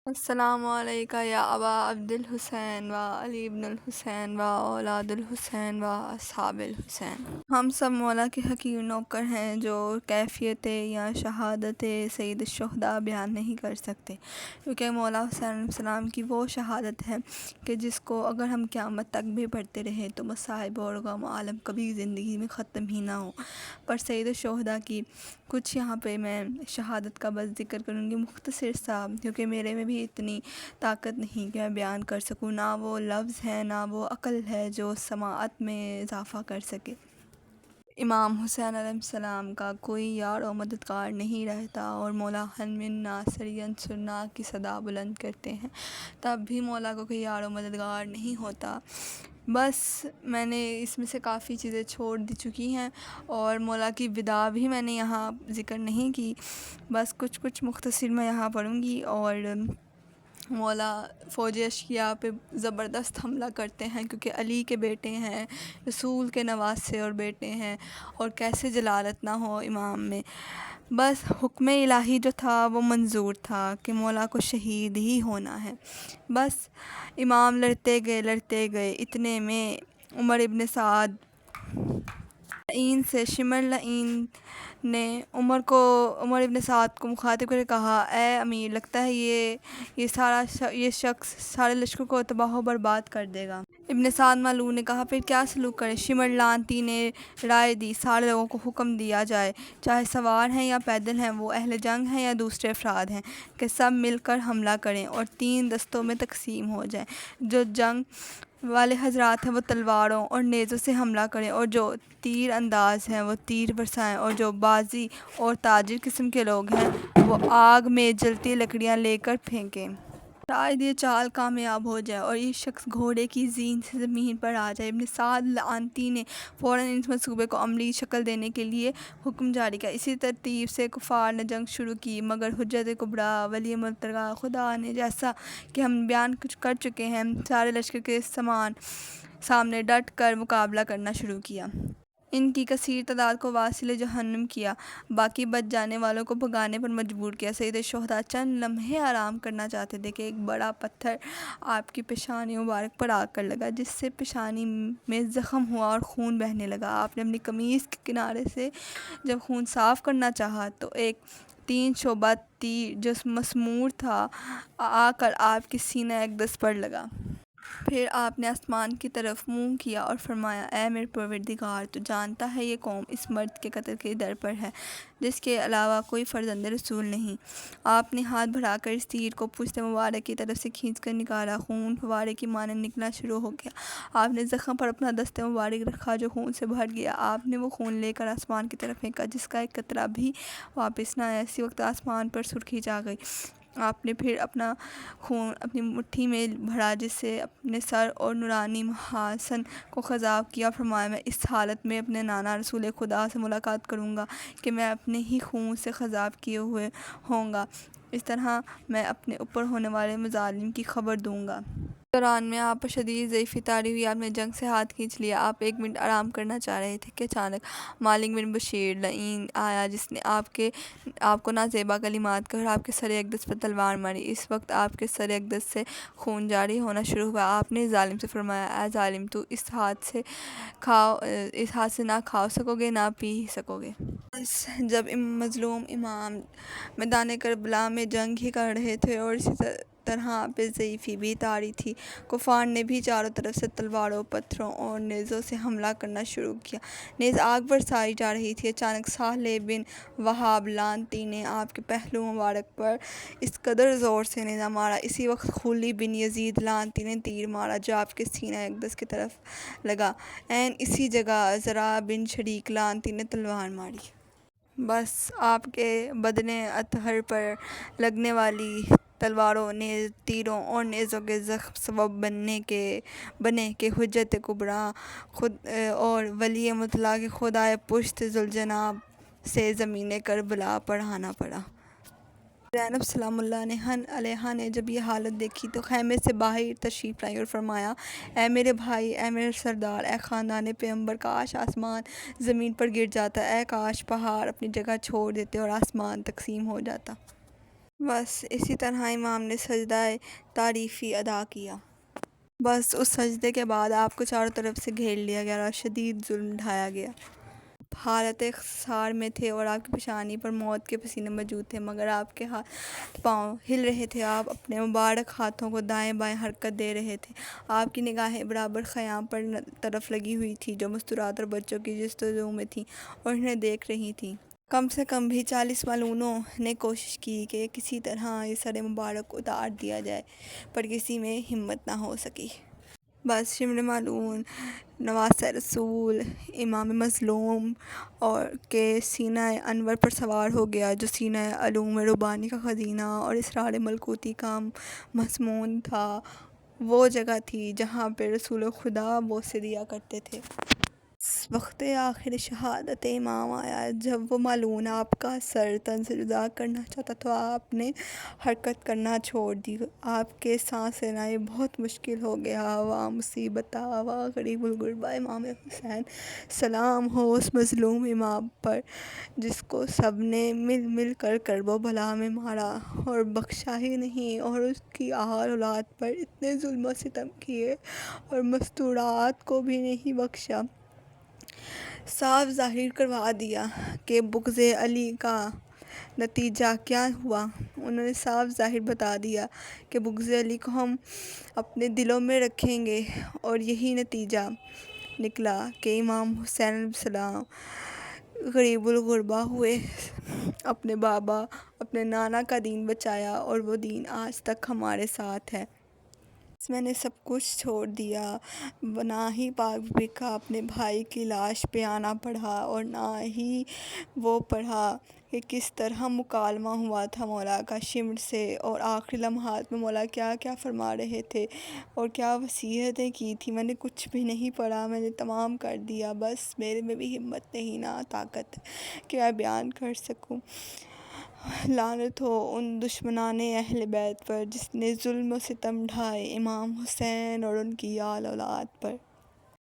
السلام علیکم یا ابا عبد الحسین و علی ابن الحسین و اولاد الحسین و اصحاب الحسین۔ ہم سب مولا کے حقیر نوکر ہیں جو کیفیت یا شہادت سید الشہداء بیان نہیں کر سکتے، کیونکہ مولا حسین علیہ السلام کی وہ شہادت ہے کہ جس کو اگر ہم قیامت تک بھی پڑھتے رہیں تو مصائب اور غم عالم کبھی زندگی میں ختم ہی نہ ہو۔ پر سید الشہداء کی کچھ یہاں پہ میں شہادت کا بس ذکر کروں گی، مختصر سا، کیونکہ میرے میں بھی اتنی طاقت نہیں کہ میں بیان کر سکوں، نہ وہ لفظ ہے نہ وہ عقل ہے جو سماعت میں اضافہ کر سکے۔ امام حسین علیہ السلام کا کوئی یار و مددگار نہیں رہتا اور مولا ہل من ناصر ینصرنا کی صدا بلند کرتے ہیں، تب بھی مولا کو کوئی یار و مددگار نہیں ہوتا۔ بس میں نے اس میں سے کافی چیزیں چھوڑ دی چکی ہیں اور مولا کی وداع بھی میں نے یہاں ذکر نہیں کی، بس کچھ مختصر میں یہاں پڑھوں گی۔ اور مولا فوج اشقیاء پہ زبردست حملہ کرتے ہیں، کیونکہ علی کے بیٹے ہیں، رسول کے نواسے اور بیٹے ہیں، اور کیسے جلالت نہ ہو امام میں۔ بس حکم الہی جو تھا وہ منظور تھا کہ مولا کو شہید ہی ہونا ہے۔ بس امام لڑتے گئے، اتنے میں عمر ابن سعد لعین سے شمر لعین نے عمر ابن سعد کو مخاطب کر کے کہا، اے امیر، لگتا ہے یہ شخص سارے لشکر کو تباہ و برباد کر دے گا۔ ابن سعد ملعون نے کہا، پھر کیا سلوک کریں؟ شمر لعنتی نے رائے دی، سارے لوگوں کو حکم دیا جائے، چاہے سوار ہیں یا پیدل ہیں، وہ اہل جنگ ہیں یا دوسرے افراد ہیں، کہ سب مل کر حملہ کریں اور 3 دستوں میں تقسیم ہو جائیں۔ جو جنگ والے حضرات ہیں وہ تلواروں اور نیزوں سے حملہ کریں، اور جو تیر انداز ہیں وہ تیر برسائیں، اور جو بازی اور تاجر قسم کے لوگ ہیں وہ آگ میں جلتی لکڑیاں لے کر پھینکیں۔ شاید یہ چال کامیاب ہو جائے اور یہ شخص گھوڑے کی زین سے زمین پر آ جائے۔ ابن سعد لعنتی نے فوراً اس منصوبے کو عملی شکل دینے کے لیے حکم جاری کیا۔ اسی ترتیب سے کفار نے جنگ شروع کی، مگر حجت کبریٰ ولی مبتغیٰ خدا نے، جیسا کہ ہم بیان کر چکے ہیں، سارے لشکر کے سامنے ڈٹ کر مقابلہ کرنا شروع کیا۔ ان کی کثیر تعداد کو واصل جہنم کیا، باقی بچ جانے والوں کو بھگانے پر مجبور کیا۔ سید الشہداء چند لمحے آرام کرنا چاہتے تھے کہ ایک بڑا پتھر آپ کی پیشانی مبارک پر آ کر لگا، جس سے پیشانی میں زخم ہوا اور خون بہنے لگا۔ آپ نے اپنی قمیص کے کنارے سے جب خون صاف کرنا چاہا تو ایک 3 شعبہ تیر جو مسمور تھا آ کر آپ کی سینہ اقدس پر لگا۔ پھر آپ نے آسمان کی طرف منہ کیا اور فرمایا، اے میرے پروردگار، تو جانتا ہے یہ قوم اس مرد کے قتل کے در پر ہے جس کے علاوہ کوئی فرزند رسول نہیں۔ آپ نے ہاتھ بڑھا کر اس تیر کو پشت مبارک کی طرف سے کھینچ کر نکالا، خون فوارے کی مانند نکلنا شروع ہو گیا۔ آپ نے زخم پر اپنا دست مبارک رکھا جو خون سے بھر گیا۔ آپ نے وہ خون لے کر آسمان کی طرف پھینکا، جس کا ایک قطرہ بھی واپس نہ آیا۔ اسی وقت آسمان پر سرخی چھا گئی۔ آپ نے پھر اپنا خون اپنی مٹھی میں بھرا، جس سے اپنے سر اور نورانی محاسن کو خضاب کیا، اور فرمایا، میں اس حالت میں اپنے نانا رسول خدا سے ملاقات کروں گا کہ میں اپنے ہی خون سے خضاب کیے ہوئے ہوں گا، اس طرح میں اپنے اوپر ہونے والے مظالم کی خبر دوں گا۔ اس دوران میں آپ پر شدید ضعیفی طاری ہوئی، آپ نے جنگ سے ہاتھ کھینچ لیا۔ آپ 1 منٹ آرام کرنا چاہ رہے تھے کہ اچانک مالک بن بشیر لعین آیا، جس نے آپ کو نازیبا کلمات کہے اور آپ کے سر اقدس پر تلوار ماری۔ اس وقت آپ کے سر اقدس سے خون جاری ہونا شروع ہوا۔ آپ نے ظالم سے فرمایا، اے ظالم، تو اس ہاتھ سے نہ کھا سکو گے نہ پی سکو گے۔ بس جب مظلوم امام میدان کربلا میں جنگ ہی کر رہے تھے اور اسی طرح آپ پہ ضعیفی بھی طاری تھی، کفار نے بھی چاروں طرف سے تلواروں، پتھروں اور نیزوں سے حملہ کرنا شروع کیا۔ نیز آگ برسائی جا رہی تھی۔ اچانک سہل بن وہاب لعنتی نے آپ کے پہلو مبارک پر اس قدر زور سے نیزہ مارا۔ اسی وقت خلی بن یزید لعنتی نے تیر مارا جو آپ کے سینہ اقدس کی طرف لگا۔ عین اسی جگہ زرع بن شریک لعنتی نے تلوار ماری۔ بس آپ کے بدن اطہر پر لگنے والی تلواروں، تیروں اور نیزوں کے زخم سبب بنے کہ حجت کبریٰ اور ولی مطلق کے خدائے پشت ذوالجناب سے زمین کربلا پر آنا پڑا۔ زینب سلام اللہ علیہا نے جب یہ حالت دیکھی تو خیمے سے باہر تشریف لائی اور فرمایا، اے میرے بھائی، اے میرے سردار، اے خاندان پیغمبر، کاش آسمان زمین پر گر جاتا، اے کاش پہاڑ اپنی جگہ چھوڑ دیتے اور آسمان تقسیم ہو جاتا۔ بس اسی طرح امام نے سجدہ تعریفی ادا کیا۔ بس اس سجدے کے بعد آپ کو چاروں طرف سے گھیر لیا گیا اور شدید ظلم ڈھایا گیا۔ حالت خسار میں تھے اور آپ کی پیشانی پر موت کے پسینے موجود تھے، مگر آپ کے ہاتھ پاؤں ہل رہے تھے۔ آپ اپنے مبارک ہاتھوں کو دائیں بائیں حرکت دے رہے تھے۔ آپ کی نگاہیں برابر خیام پر طرف لگی ہوئی تھیں جو مستورات اور بچوں کی جستجو میں تھیں اور انہیں دیکھ رہی تھیں۔ کم سے کم بھی 40 ملعونوں نے کوشش کی کہ کسی طرح یہ سر مبارک اتار دیا جائے، پر کسی میں ہمت نہ ہو سکی۔ بس شمر ملعون نواسہ رسول امام مظلوم اور کے سینہ انور پر سوار ہو گیا، جو سینہ علوم ربانی کا خزینہ اور اسرار ملکوتی کا مضمون تھا۔ وہ جگہ تھی جہاں پہ رسول خدا بوسے دیا کرتے تھے۔ وقت آخر شہادت امام آیا۔ جب وہ ملعون آپ کا سر تن سے جدا کرنا چاہتا تو آپ نے حرکت کرنا چھوڑ دی۔ آپ کے سانس لینا یہ بہت مشکل ہو گیا۔ واہ مصیبت، واہ غریب الغربا امام حسین، سلام ہو اس مظلوم امام پر جس کو سب نے مل مل کر کرب و بلا میں مارا اور بخشا ہی نہیں، اور اس کی آل اولاد پر اتنے ظلم و ستم کیے اور مستورات کو بھی نہیں بخشا۔ صاف ظاہر کروا دیا کہ بغض علی کا نتیجہ کیا ہوا۔ انہوں نے صاف ظاہر بتا دیا کہ بغض علی کو ہم اپنے دلوں میں رکھیں گے، اور یہی نتیجہ نکلا کہ امام حسین علیہ السلام غریب الغربا ہوئے، اپنے بابا اپنے نانا کا دین بچایا، اور وہ دین آج تک ہمارے ساتھ ہے۔ میں نے سب کچھ چھوڑ دیا، نہ ہی پاک بی کا اپنے بھائی کی لاش پہ آنا پڑھا، اور نہ ہی وہ پڑھا کہ کس طرح مکالمہ ہوا تھا مولا کا شمر سے، اور آخری لمحات میں مولا کیا کیا فرما رہے تھے اور کیا وصیتیں کی تھی۔ میں نے کچھ بھی نہیں پڑھا، میں نے تمام کر دیا۔ بس میرے میں بھی ہمت نہیں، نہ طاقت کہ میں بیان کر سکوں۔ لعنت ہو ان دشمنان اہل بیت پر جس نے ظلم و ستم ڈھائے امام حسین اور ان کی آل اولاد پر۔